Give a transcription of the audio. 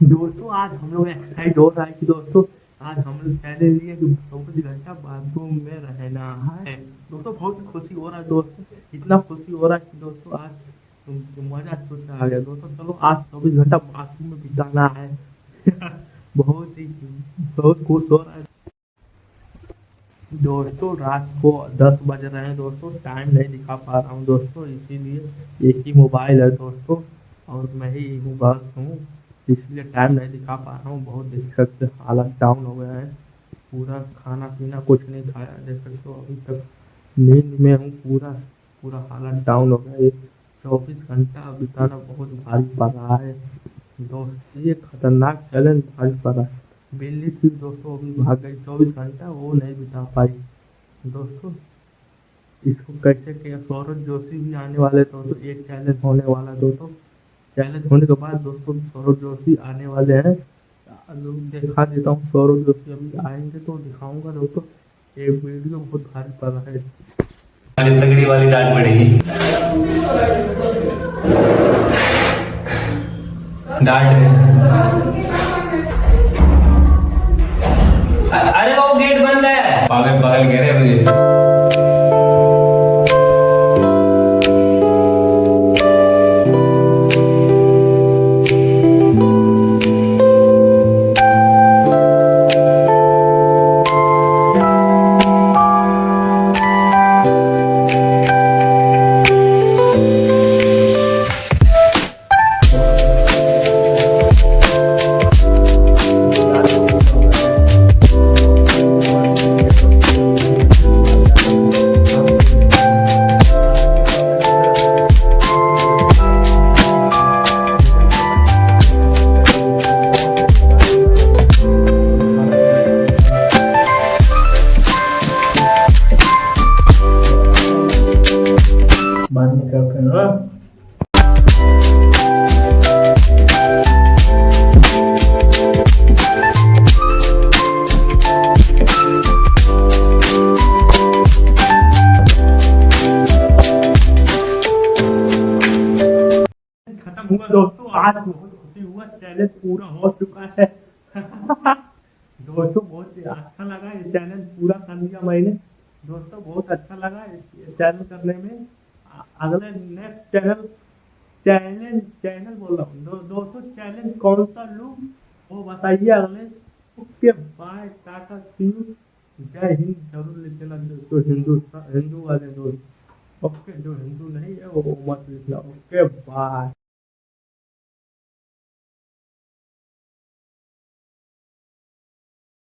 दोस्तों आज हम लोग एक्सरसाइज हो रहा है कि दोस्तों आज हम लोग चैलेंज लिए कि 24 घंटा बाथरूम में रहना है। दोस्तों बहुत खुशी हो रहा है दोस्तों, इतना खुशी हो रहा है कि दोस्तों आज मजा सोच आ गया दोस्तों। चलो आज 24 घंटा बाथरूम में बिताना है। बहुत ही बहुत खुश हो रहा है दोस्तों। रात को 10 बज रहे हैं दोस्तों, टाइम नहीं दिखा पा रहा हूँ दोस्तों, इसीलिए एक ही मोबाइल है दोस्तों और मैं ही हूँ बस हूँ, इसलिए टाइम नहीं दिखा पा रहा हूँ। बहुत देख सकते हालत डाउन हो गया है, पूरा खाना पीना कुछ नहीं खाया, देख सकते हो अभी तक नींद में हूँ पूरा। पूरा हालत डाउन हो गया है। 24 घंटा बिताना बहुत भारी पड़ रहा है दोस्त, ये खतरनाक चैलेंज भारी पड़ रहा है। बिल्ली थी दोस्तों अभी भाग गई, 24 घंटा वो नहीं बिता पाई दोस्तों। इसको कैसे किया, सौरभ जोशी भी आने वाले दोस्तों, एक चैलेंज होने वाला दोस्तों। चैलेंज होने के बाद दोस्तों सौरभ जोशी आने वाले हैं, दिखा देता हूँ। सौरभ जोशी अभी आएंगे तो दिखाऊंगा दोस्तों, एक वीडियो बहुत भारी पड़ रहा है। वाली तगड़ी वाली डांट पड़ेगी। डांट अरे वो गेट बंद है, पागल पागल कह रहे हैं मुझे। बंद करते हैं। खत्म हुआ दोस्तों, आज बहुत खुशी हुआ, चैलेंज पूरा हो चुका है। दोस्तों बहुत ही अच्छा लगा, ये चैलेंज पूरा कर लिया मैंने दोस्तों, बहुत अच्छा लगा ये चैलेंज करने में। अगले नेक्स्ट चैलेंज चैनल बोल रहा हूँ दोस्तों, चैलेंज कौन सा लूँ वो बताइए अगले। Okay bye, tata see you, जय हिंद जरूर लिखना दोस्तों, हिंदू वाले दोस्त। ओके जो हिंदू नहीं है वो मत लिखना। Okay bye.